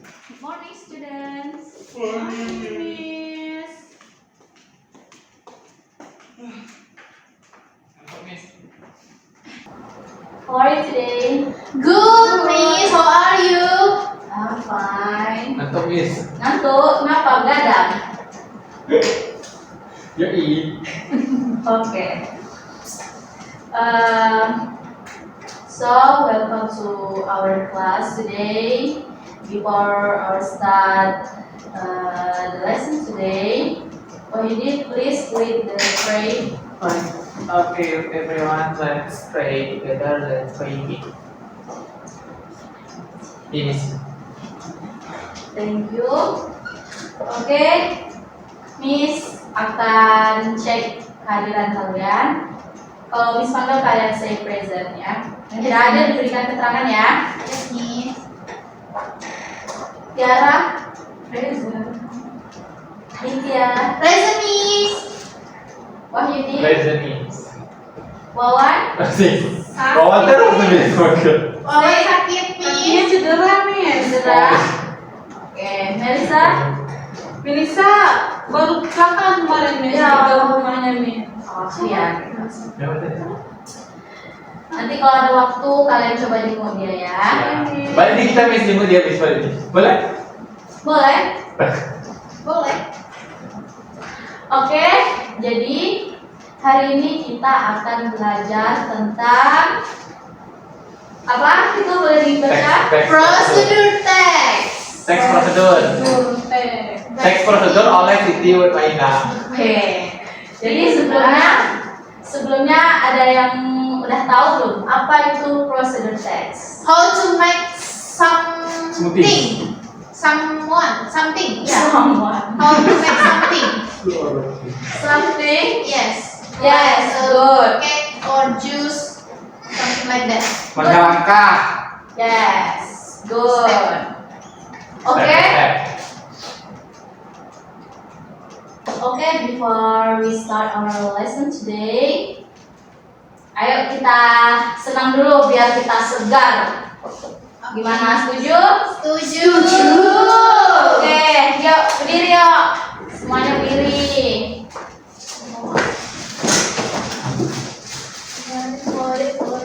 Good morning, students. Morning. Miss. How are you today? Good, Miss. How are you? I'm fine. Ngantuk, Miss. Ngantuk? Kenapa? Begadang? Yoi. Okay. So welcome to our class today. Before our start the lesson today, Wahidin, please lead the pray. Okay, everyone, let's pray together. Let's pray. Ini. Thank you. Oke, Miss akan cek kehadiran kalian. Kalau Miss panggil kalian say present ya. Yang tidak ada diberikan keterangan ya. Yes, Miss. Tiara, present. Nitya, Present, Miss. Wahyudi, Present, Miss. Wawan, Asik. Bawa terus, Miss. Oke. Wawan sakit, Miss. cedera, Miss. Cedera. Oke, Melisa. Melisa baru kapan kemarin Miss Ya. ke rumahnya Miss? Oh iya. Nanti kalau ada waktu kalian coba jenguk dia ya. Balik kita, Miss. Jemput dia, Miss. Balik. Boleh? Boleh? Boleh. Oke, jadi hari ini kita akan belajar tentang apa? Itu boleh dibaca? Prosedur teks. Teks prosedur. Teks prosedur oleh Siti Wetmaina. Oke. Jadi sebelumnya ada yang udah tahu belum apa itu prosedur teks? How to make something. Smoothie. Something. Yeah. Someone. How to make something. Something. Yes. Yes, good. Cake or juice, something like that. Langkah. Yes, good. Oke. Step. Okay, before we start our lesson today, ayo kita senang dulu biar kita segar. Gimana, setuju? Setuju. Oke, yuk berdiri yuk. Semuanya berdiri.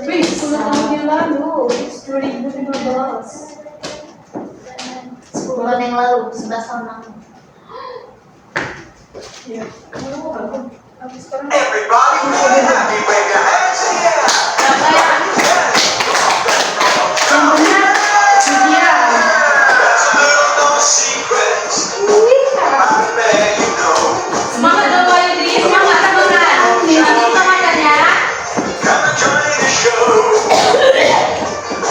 Miss, 10 tahun yang lalu 2015. 10 bulan yang lalu, 11 tahun lalu. Ya. Tapi sekarang Everybody be happy, wave your hands in the air. Siapa yang yang benar dia. That's a little known secret. I bet you know. semangat dong Wahidi, semangat teman-teman. Nanti kita makan ya. Come and join the show.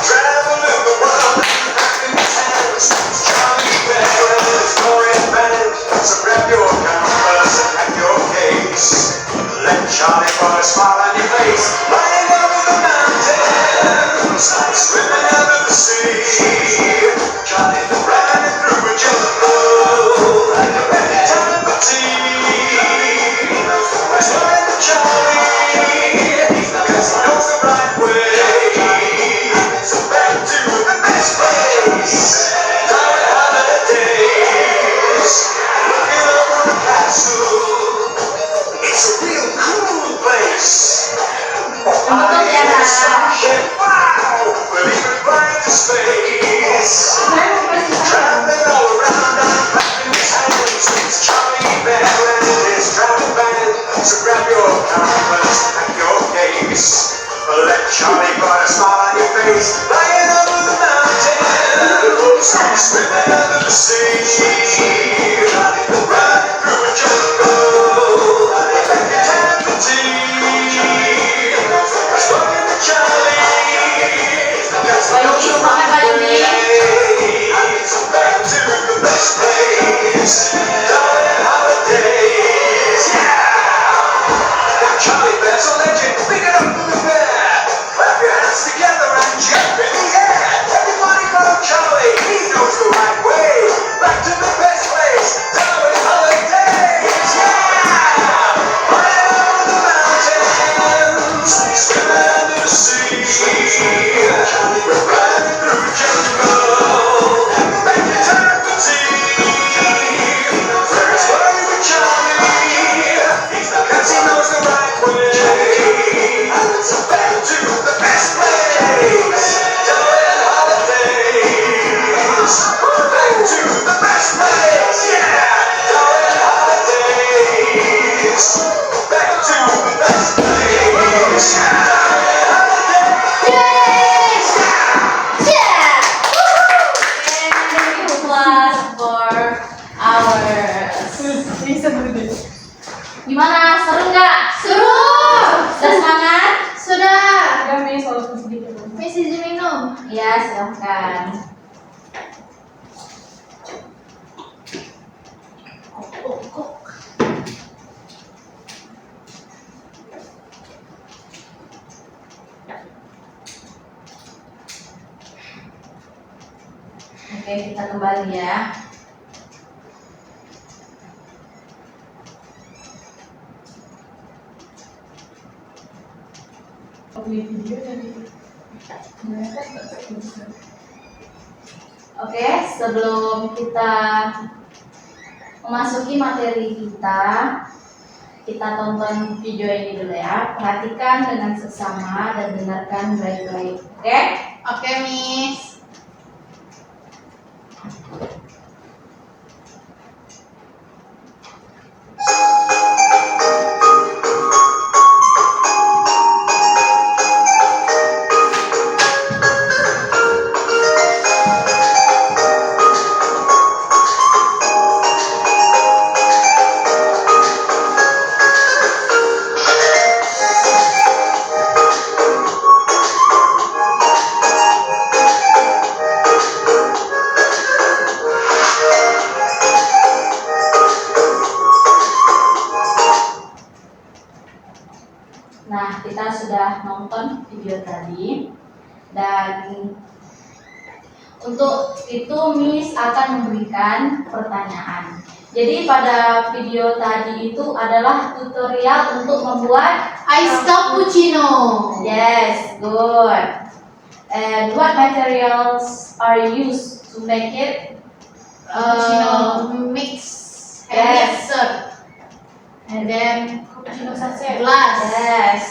Traveling the world, having hands. It's Charlie Bell and his glorious band. So grab your compass and pack your case. Let Charlie put a smile on your face. Flying over the mountains, swimming over the sea. Charlie the riding through a jungle, and a ready time for tea. Exploring the Charlie, because he knows the right way. So back to the best place, Diamond Holidays. Looking over the castle, it's a real cool place. Untuk Tiara. Wow, we'll even fly to space. Traveling all around, I'm clapping his hands. It's Charlie Bell and his traveling band. So grab your compass and your case. Let Charlie put a smile on your face. Flying over the mountains, swimming under the sea. Running through a jungle, time for tea. Exploring the Charlie, that's the Wahidi, semangat Wahidi. so back to the best place. Diamond Holidays, yeah. Charlie Bell's a legend, big it up in the fair. Clap your hands together and jump in the air. Everybody follow Charlie, he knows the right way. Back to the best place, Diamond Holidays, yeah. Flying over the mountains, swimming under the sea. We're riding through the jungle, back to town. Oke, kita kembali ya. Beli video dari mereka tak bisa. Oke, sebelum kita memasuki materi kita tonton video ini dulu ya. Perhatikan dengan seksama dan dengarkan baik-baik. Oke? Oke, Miss. Nah, kita sudah nonton video tadi dan untuk itu Miss akan memberikan pertanyaan. Jadi pada video tadi itu adalah tutorial untuk membuat Ice cappuccino. yes, good. And what materials are used to make it? Mix and Yes. mixer. And then Cappuccino sachet. glass. Yes,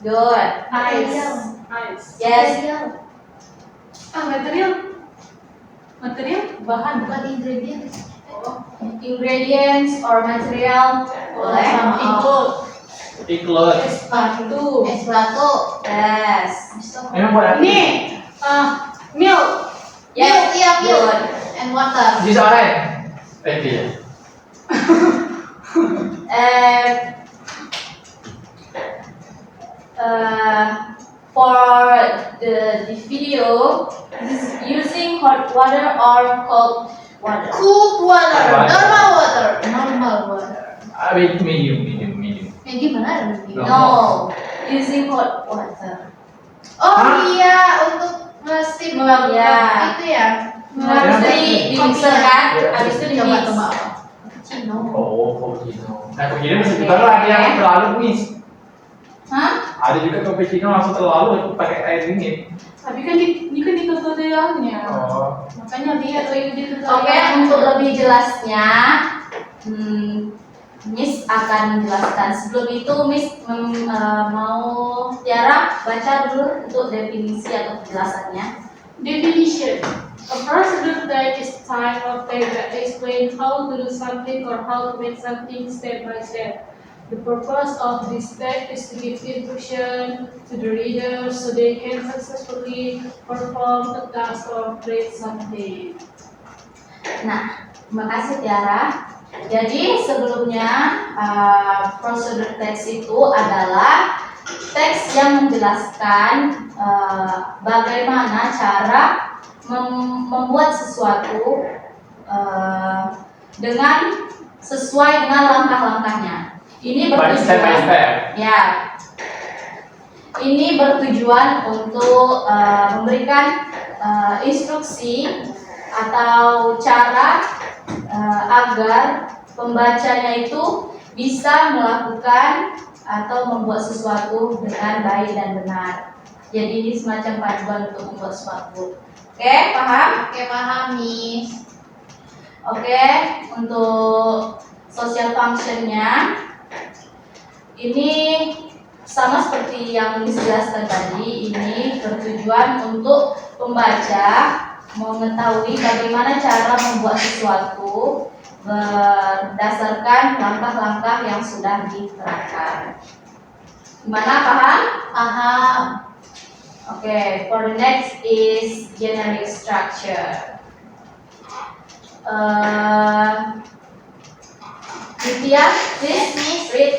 good. Ice. Yes, Material bahan. Bukan ingredients. ingredients or material boleh. Include. Sepatu. Es batu. Yes, Emang buat apa? Ini milk. yes, Milk, milk. good. And water. Di sore. Iya. And for the video, this is using hot water or cold water. Cold water. Water. Normal water. Normal water. Medium. Yang gimana ada begini? No, using hot water. Oh Hah? iya, untuk nge-steam Iya. itu ya. Habis itu di mixer kan, habis itu di Coba mix. coba. Cappuccino. Oh, cappuccino. Nah, cappuccino masih juga ada yang terlalu Miss. Hah? Ada juga cappuccino langsung terlalu pakai air dingin. Tapi kan ini kan di tutorialnya. Oh. Makanya lihat di tutorial. Oke, untuk lebih jelasnya, Miss akan menjelaskan. Sebelum itu, Miss mau Tiara baca dulu untuk definisi atau penjelasannya. Definition. A procedure that is time or time that explain how to do something or how to make something step by step. The purpose of this step is to give instruction to the reader so they can successfully perform a task or create something. Nah, terima kasih Tiara. Jadi sebelumnya prosedur teks itu adalah teks yang menjelaskan bagaimana cara membuat sesuatu dengan sesuai dengan langkah-langkahnya. Ini By step by bertujuan, step. ya. Ini bertujuan untuk memberikan instruksi atau cara agar pembacanya itu bisa melakukan atau membuat sesuatu dengan baik dan benar. Jadi ini semacam panduan untuk membuat sesuatu. Oke, paham? Oke, paham, Miss. Oke, untuk social functionnya ini sama seperti yang dijelaskan tadi. Ini bertujuan untuk pembaca mengetahui bagaimana cara membuat sesuatu berdasarkan langkah-langkah yang sudah diterapkan. Gimana, paham? Paham. Okay, for the next is generic structure. Nitya, please read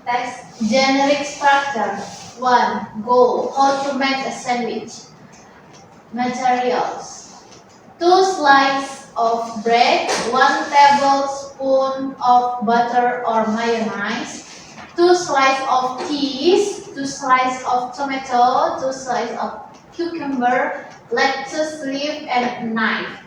text. Generic structure. 1. Goal. How to make a sandwich. Materials. 2 slices of bread, 1 tablespoon of butter or mayonnaise, 2 slices of cheese, 2 slices of tomato, 2 slices of cucumber, lettuce leaf, and knife.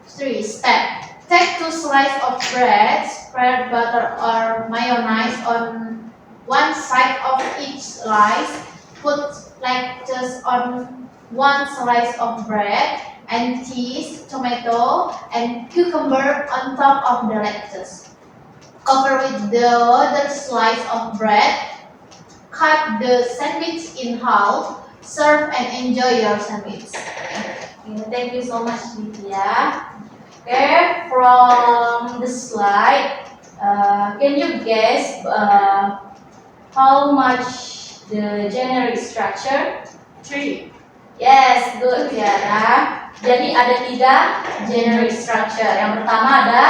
3. Step. Take 2 slices of bread, spread butter or mayonnaise on one side of each slice, put lettuce on one slice of bread, and cheese, tomato, and cucumber on top of the lettuce. Cover with the other slice of bread, cut the sandwich in half, serve and enjoy your sandwich. Okay, thank you so much, Lydia. Okay, from the slide, can you guess how much the generic structure? 3. Yes, good Tiara. Jadi ada 3 generic structure. Yang pertama ada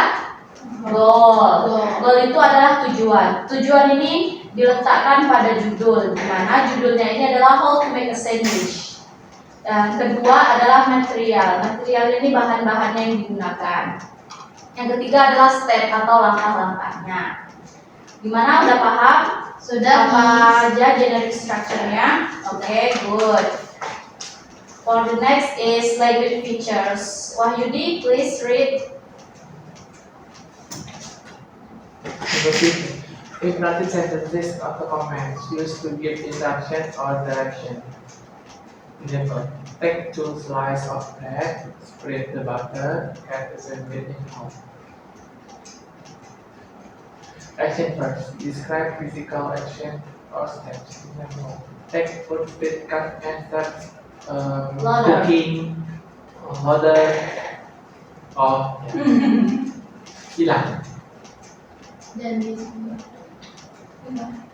goal. Goal itu adalah tujuan. Tujuan ini diletakkan pada judul, di mana judulnya ini adalah how to make a sandwich. Yang kedua adalah material. Material ini bahan-bahannya yang digunakan. Yang ketiga adalah step atau langkah-langkahnya. Gimana? Udah paham? Sudah, Apa Miss. aja generic structure-nya? Oke, good. For the next is language features. Wahyudi, please read. Imperative sentences of the commands used to give instruction or direction. Example: take 2 slices of bread, spread the butter, cut the sandwich in half. Action first. Describe physical action or steps. Example: take food, split, cut, and start Loader. cooking, loader, or hilang. Dan di sini.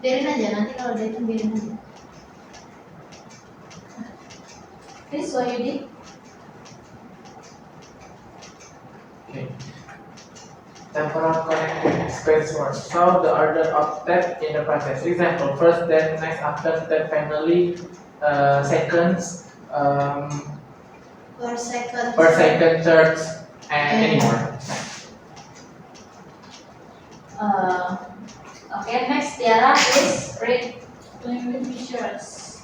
Biarin aja, nanti kalau udah itu biarin aja. Please, Wahyudi. Okay. Temporal connecting space words. Show the order of step in the process. Example: first, then next, after, then finally, seconds, Per second. third, and any more. Okay, next Tiara, please read. Language features.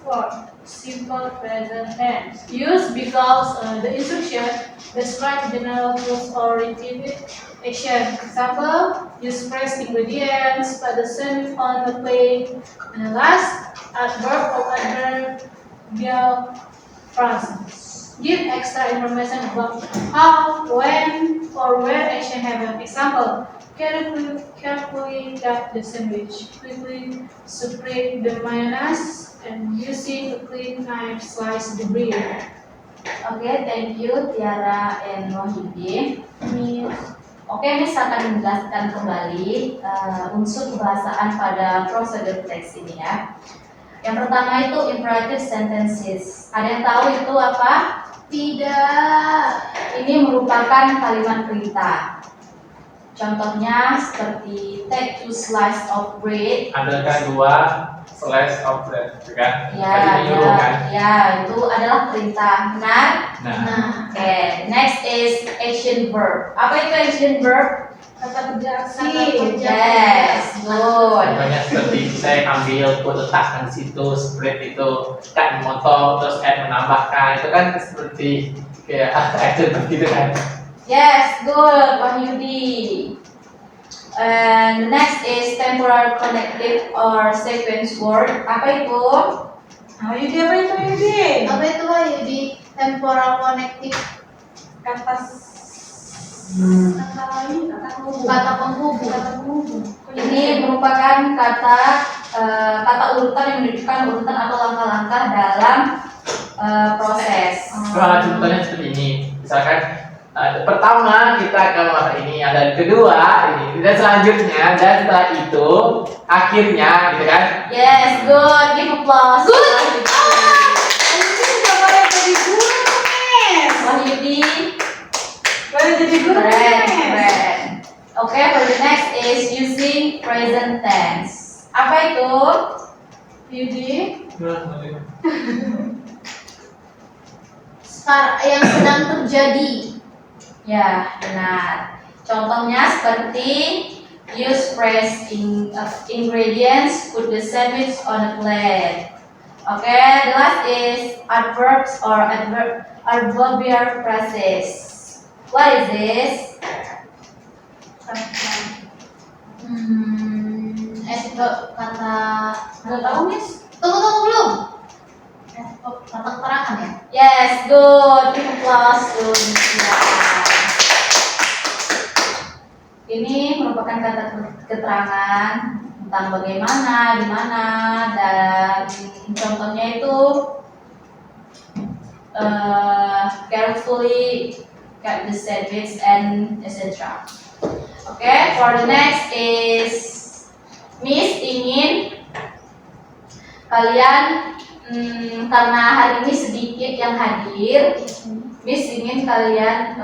4. Simple present tense. Used because the instruction describes general rules or repeated action. Example: use fresh ingredients, put the sandwich on the plate. And last, adverb or adverbial phrases. Give extra information about how, when, or where action happened. Example: carefully cut the sandwich, quickly spread the mayonnaise, and using a clean knife slice the bread. Okay, thank you Tiara and Wahyudi. Oke, Miss akan menjelaskan kembali unsur kebahasaan pada prosedur teks ini ya. Yang pertama itu imperative sentences. Ada yang tahu itu apa? Tidak. Ini merupakan kalimat perintah. Contohnya seperti take 2 slices of bread. Ambilkan 2 slice of bread, kan? Ya, Tadi menyuruh kan? ya, itu adalah perintah. Benar? Nah, Oke, next is action verb. Apa itu action verb? Kata kerja aksi. Yes, good. contohnya seperti saya ambil, aku letakkan di situ, spread itu, kan memotong, terus add menambahkan, itu kan seperti kayak action begitu kan? Yes, good, Wahyudi. And next is temporal connective or sequence word. Apa itu? Wahyudi, apa itu Wahyudi? Apa itu Wahyudi? Temporal connective. Kata Kata penghubung. Ini merupakan kata urutan yang menunjukkan urutan atau langkah-langkah dalam proses. Kalau contohnya seperti ini, misalkan pertama kita akan melakukan ini, ada kedua ini, dan selanjutnya, dan setelah itu akhirnya, gitu kan? Yes, good. Give applause. Good. Ini udah pada jadi guru, Miss. Wahyudi. Pada jadi guru, Keren, Miss. keren. Okay, for the next is using present tense. Apa itu? Wahyudi. Yang sedang terjadi. Ya, benar. Contohnya seperti use fresh ingredients, put the sandwich on a plate. Oke, the last is adverbs or adverbial phrases. What is this? Kata Nggak tahu, Miss. tunggu belum. Kata keterangan ya. Yes, good. Give applause to Nisia. Ini merupakan kata keterangan tentang bagaimana, di mana, dan contohnya itu carefully cut the sandwich and etc. Okay, for the next is Miss ingin kalian karena hari ini sedikit yang hadir, Miss ingin kalian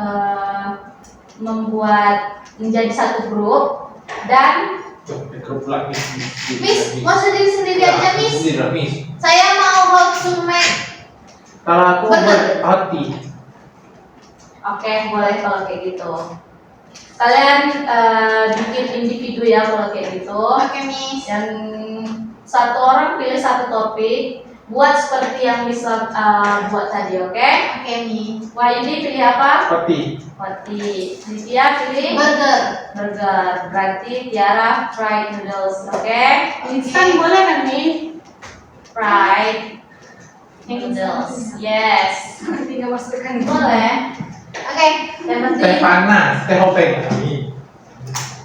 membuat menjadi satu grup dan Grup lah Miss, mau sendiri aja Miss. Sendiri lah Miss. Saya mau how to make. Kalau aku Betul. buat hoti. oke boleh kalau kayak gitu. Kalian bikin individu ya kalau kayak gitu. Oke Miss. Dan satu orang pilih satu topik, buat seperti yang bisa buat tadi, oke? Oke Miss. Wahyudi pilih apa? Hoti. Roti. Nitya pilih Burger. burger. Berarti Tiara fried noodles, oke? Instan boleh kan, Mi? Fried noodles, yes. Tinggal masukkan. Boleh. Oke. Yang Teh penting panas, teh hopeng.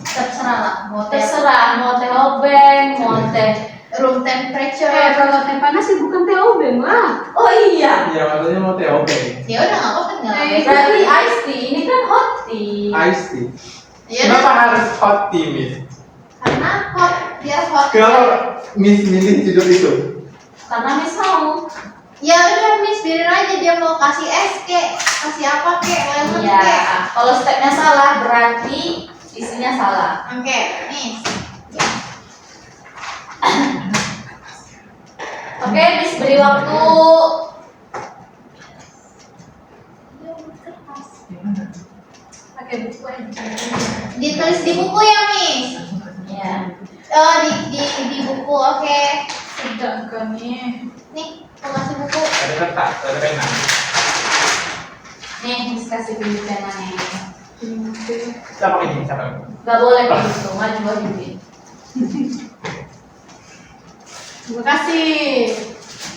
Terserah lah. Mau teh terserah mau teh obeng, mau teh. room temperature. Kalau teh panas sih bukan teh obeng lah. Oh iya. Iya, maksudnya mau teh hopeng. Ya udah nggak apa-apa tinggal. Berarti iced tea. Ini kan hot tea. Ice tea. Ya Kenapa udah. harus hot tea, Miss? Karena hot, biar hot. Kenapa Miss milih judul itu? Karena Miss mau. Ya udah Miss, biarin aja dia mau kasih es kek, kasih apa kek, lemon Iya. kek. Kalau stepnya salah berarti isinya salah. Oke, Miss. Oke, Miss beri waktu. Pakai buku aja. Ditulis di buku ya Miss. Ya. Oh di buku, oke. Tidak kami. Nih, mau kasih buku. Ada kertas, ada pena. Nih, Miss kasih pilih pena nih. Siapa ini? Siapa ini? Gak boleh kayak gitu, maju Wahyudi. Terima kasih.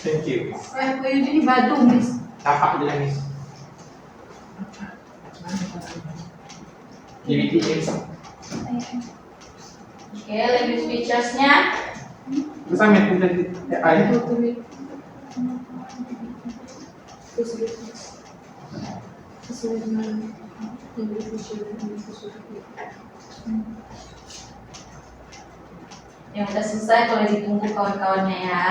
Thank you. Wahyudi di Badung, Miss. Apa aja Miss? DVD Miss. Oke, language features-nya. Terus Miss bisa ya aja. Sesuai dengan yang diusulkan dan diusulkan. Yang udah selesai kalau ditunggu kawan-kawannya ya.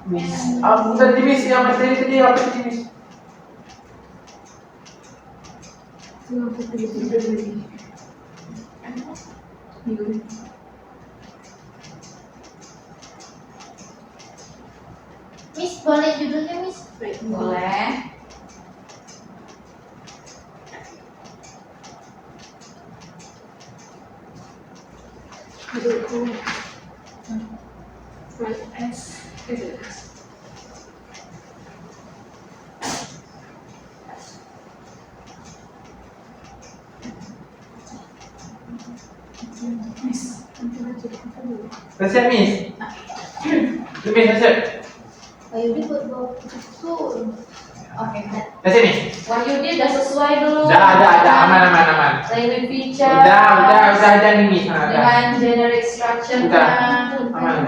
Miss. Ah, bukan di Miss yang materi tadi apa di Miss? Kenapa pilih lagi? Miss, boleh judulnya Miss? Boleh. Aduh, right S. Miss, nanti aja kita dulu. Siap Miss. Miss, siap. Wahyudi buat bawa buku. Oke, udah. Siap Miss. Wahyudi udah sesuai belum? Udah, aman. Language feature. Udah nih Miss. Udah. Dengan generic structure-nya. Aman.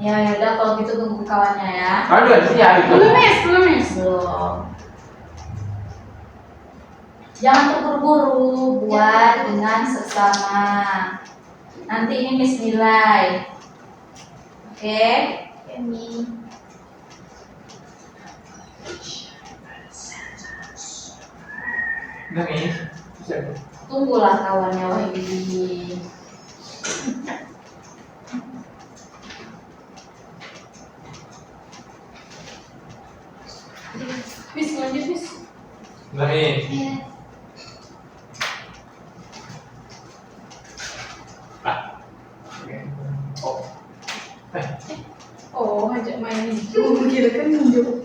Ya udah kalau gitu tunggu kawannya ya. Kalau dua sih ya itu. Belum, Miss. Belum. Jangan terburu-buru, buat dengan sesama. Nanti ini Miss nilai. Oke? Oke, Miss. Udah Miss. Siap. Tunggulah kawannya Wahyudi. Miss, lanjut, Miss. Udah Miss. Iya. Oke. Oh. Oh, ajak main ini. gitu kan nunjuk.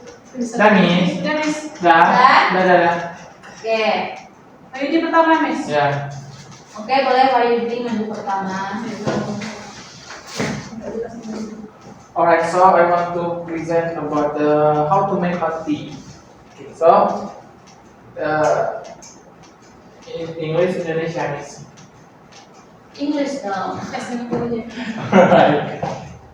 Dah, Miss. Udah, Miss. Dah. Oke. Ayo di pertama, Miss. Ya. Oke, boleh Wahyudi maju pertama. Alright, so I want to present about the how to make hot tea. Okay, so in English Indonesia Miss. English dong. Alright.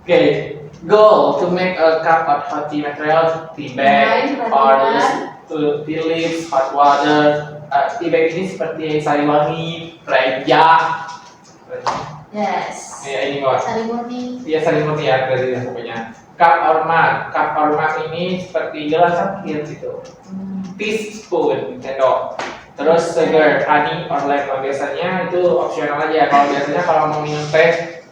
Okay. Goal to make a cup of hot tea material, tea bag, or to tea leaves, hot water. Tea bag ini seperti sari wangi, reja. Yes. Ya ini bos. Sari murni. Iya sari murni ya dari pokoknya. Cup or mug ini seperti gelas air gitu. Teaspoon, sendok. Terus sugar, honey, or lemon biasanya itu opsional aja. Kalau biasanya kalau mau minum teh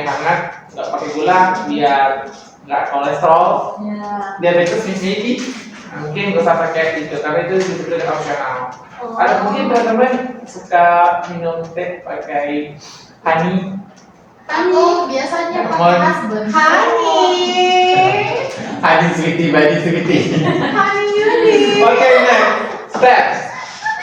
hangat nggak pakai gula biar nggak kolesterol, Ya. diabetes maybe. Nah, mungkin nggak usah pakai itu karena itu sebetulnya opsional. Ada mungkin teman-teman suka minum teh pakai honey. Aku biasanya pakai Lemon. husband. Honey sweetie, body sweetie. Okay, next step.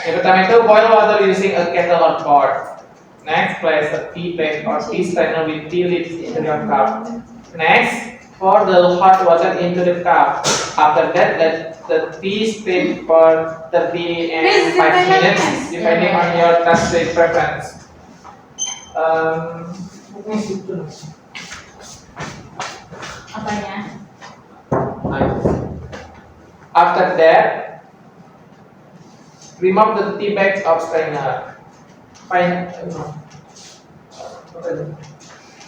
Yang pertama itu boil water using a kettle or pot. Next, place a tea bag or tea strainer with tea leaves into your cup. Next, pour the hot water into the cup. After that, let the tea steam for 30 and 5 minutes, depending on your taste preference. Apanya? After that, remove the tea bags of strainer.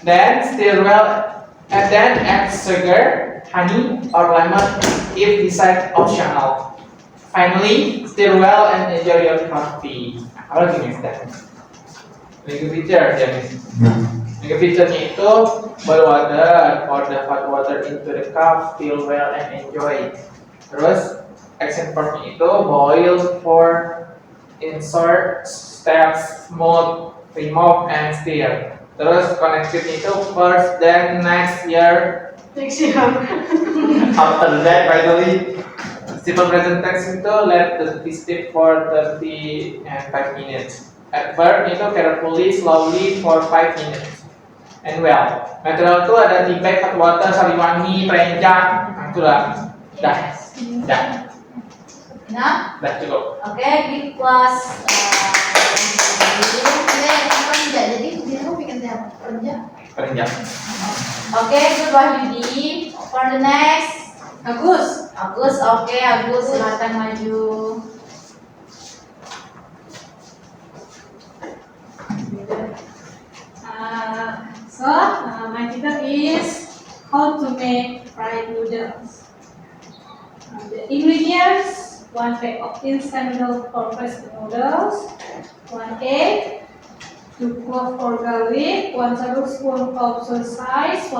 Then stir well, and then add sugar, honey, or lemon if desired optional. Finally, stir well and enjoy your coffee. Apa lagi nih step? Make a picture ya Miss. Make a picture-nya itu boil water, pour the hot water into the cup, stir well and enjoy. Terus action part-nya itu boil for insert, steps, smooth, remove and stir. Terus connected itu first, then next year. After that, finally, simple present tense itu let the tea steep for 30 and 5 minutes. Adverb itu carefully, slowly for 5 minutes. And well, material itu ada tea bag, hot water, sari wangi, renjang, nah itulah. Dah, dah, Nah, dah cukup. oke, give plus. Jadi dia mau bikin teh kerja. Renjang. Oke, good Wahyudi. For the next, Agus. Oke, Agus silakan maju. My title is how to make fried noodles. The ingredients: 1 pack of instant noodles or fresh noodles, 1 egg, 2 cloves or garlic, 1 tablespoon of soy sauce,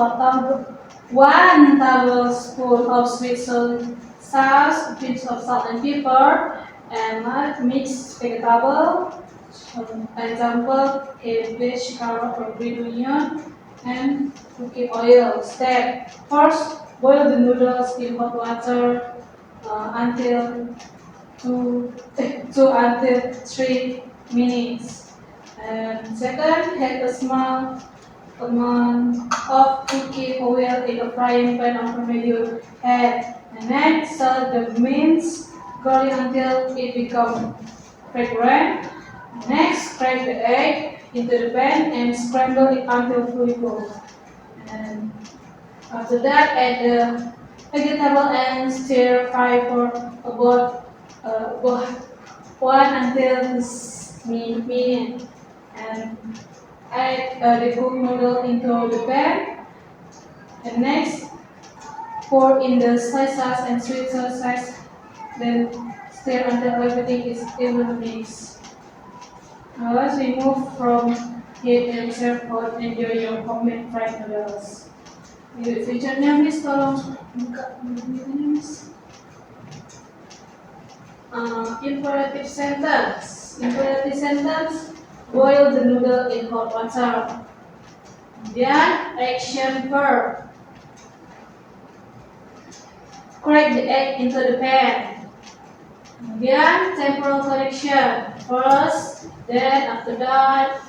1 tablespoon of sweet soy sauce, a pinch of salt and pepper, and mixed vegetable. Example: cabbage, carrot, or green onion, and cooking oil. Step: first, boil the noodles in hot water until 2 until 3 minutes. And second, add a small amount of cooking oil in a frying pan over medium heat. And next, stir the minced garlic until it becomes fragrant. Next, crack the egg into the pan and scramble it until fully cooked. And after that, add the vegetable and stir fry for about 1 until 3 minutes. And add the cooked noodle into the pan. And next, pour in the soy sauce and sweet soy sauce. Then stir until everything is evenly mixed. Now let's remove from heat and serve hot. Enjoy your homemade fried noodles. Ini feature-nya Miss, tolong buka ini Miss. Imperative sentence. Boil the noodle in hot water. Then action verb. crack the egg into the pan. Kemudian temporal correction. First, then after that.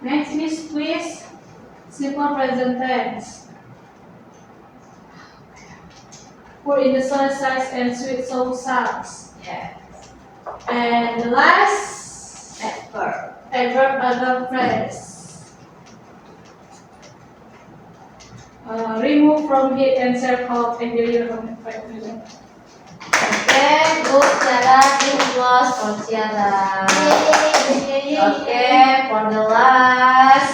Next is twist. Simple present tense. Pour in the soy sauce and sweet soy sauce. Yes. And the last Adverb. adverb other phrase. Remove from heat and serve hot. Enjoy your home in 5 minutes. Oke, good Tiara, give applause for Tiara. Oke, for the last,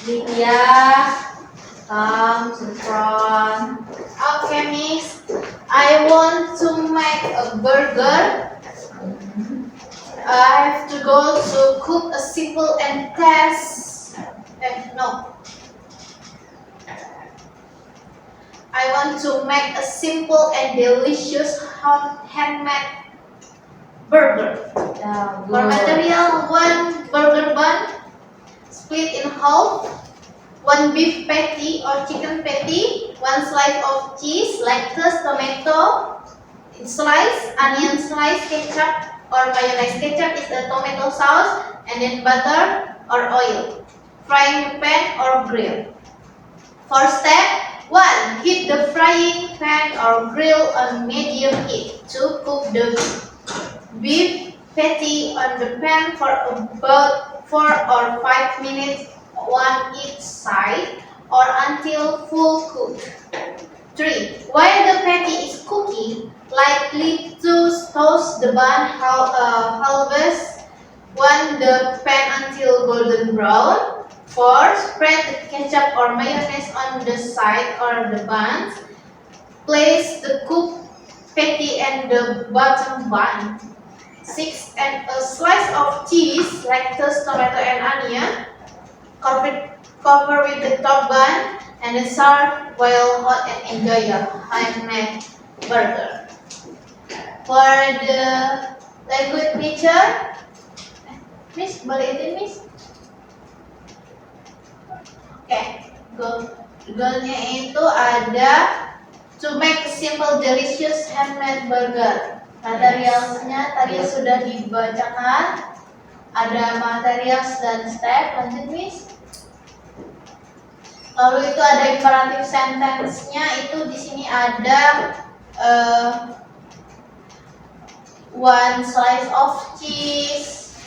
Lydia, come to the front. Okay, Miss. I want to make a burger. I have to go to cook a simple and no. I want to make a simple and delicious handmade burger. Yeah, For good. material, 1 burger bun, split in half, 1 beef patty or chicken patty, 1 slice of cheese, lettuce, tomato, slice, onion slice, ketchup or mayonnaise. Ketchup is the tomato sauce, and then butter or oil. Frying pan or grill. For step 1, heat the frying pan or grill on medium heat to cook the beef patty on the pan for about 4 or 5 minutes on each side or until full cooked. 3. While the patty is cooking, lightly toast the bun halves on the pan until golden brown. 4. Spread the ketchup or mayonnaise on the side or the buns. Place the cooked patty and the bottom bun. 6. Add a slice of cheese, lettuce, tomato, and onion. Cover with the top bun and then serve while hot and enjoy your handmade burger. For the language picture, Miss, boleh itu Miss? Oke, goalnya itu ada to make a simple delicious handmade burger. Materialnya tadi sudah dibacakan. Ada materials dan step. Lanjut Miss. Lalu itu ada imperative sentence-nya, itu di sini ada 1 slice of cheese,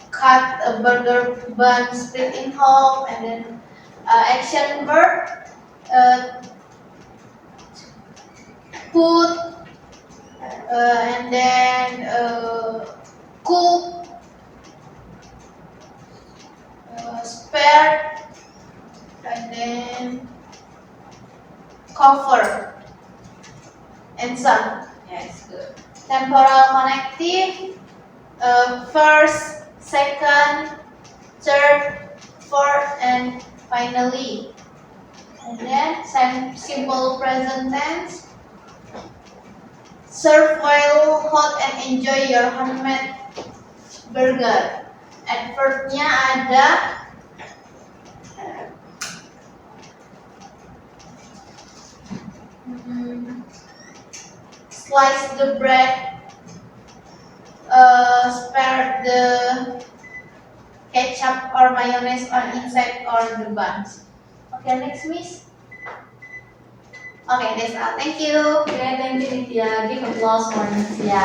cut a burger bun, split in half, and then action verb, put, and then cook, spare, and then cover, and some. Yes, good. Temporal connective, first, second, third, fourth, and finally. And then simple present tense, serve while hot and enjoy your handmade burger. Adverbnya ada slice the bread, spare the ketchup or mayonnaise on inside or the buns. Okay, next Miss. Okay, that's all. Thank you. Oke, thank you Nitya. Give applause for Nitya.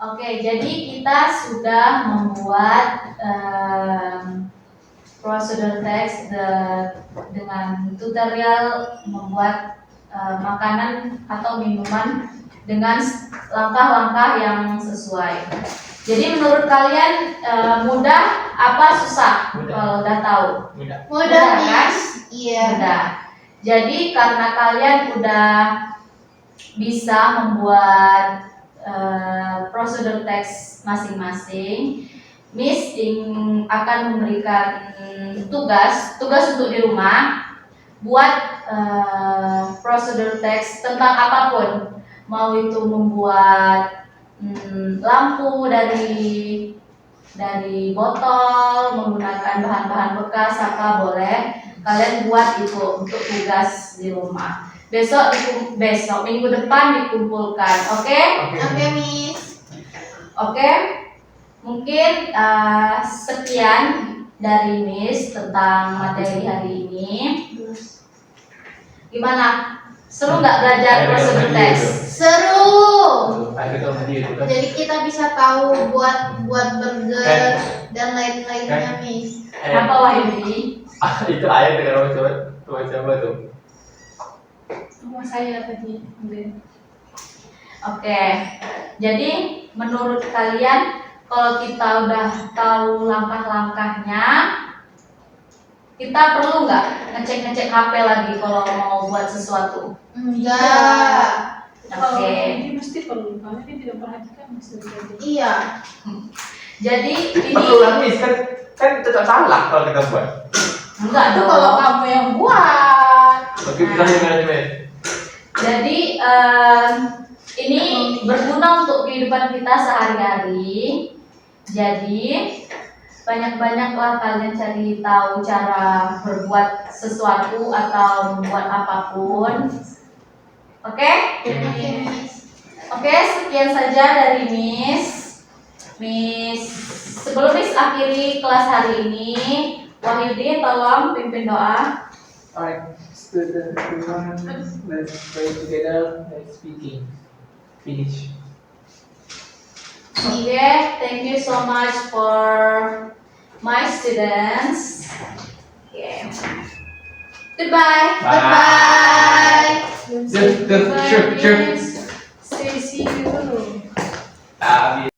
Oke, jadi kita sudah membuat procedural text dengan tutorial membuat makanan atau minuman dengan langkah-langkah yang sesuai. Jadi menurut kalian mudah apa susah? Mudah. Kalau udah tahu? Mudah kan? Miss. Iya. Mudah. Jadi karena kalian udah bisa membuat prosedur teks masing-masing, Miss akan memberikan tugas untuk di rumah buat prosedur teks tentang apapun, mau itu membuat lampu dari botol menggunakan bahan-bahan bekas apa boleh, Kalian buat itu untuk tugas di rumah. Besok minggu depan dikumpulkan. Oke? Oke, Miss. Oke. Mungkin sekian dari Miss tentang materi hari ini. Gimana? Seru nggak belajar prosedur teks? Seru. Ada kalau dia itu kan. Jadi kita bisa tahu buat burger dan lain-lainnya, Miss. Apa Wahyudi? Itu ayat dengan coba tuh. Rumah saya tadi. Oke. Jadi menurut kalian kalau kita udah tahu langkah-langkahnya, kita perlu nggak ngecek HP lagi kalau mau buat sesuatu? Enggak. Kalau Oke. ini mesti perlu, karena dia tidak perhatikan mesti terjadi. Iya. Jadi ini Betul Miss kan tetap salah kalau kita buat. enggak Itu kalau dong. kamu yang buat. Oke, kita yang Miss. Jadi ini berguna untuk kehidupan kita sehari-hari. Jadi banyak-banyaklah kalian cari tahu cara berbuat sesuatu atau membuat apapun. Oke? Oke, Miss. Oke, sekian saja dari Miss. Sebelum Miss akhiri kelas hari ini, Wahyudi tolong pimpin doa. Alright, student everyone, let's pray together. Let's speaking. Finish. Oke, thank you so much for my students. Okay. Goodbye. Bye. Sure. Say see you. Tapi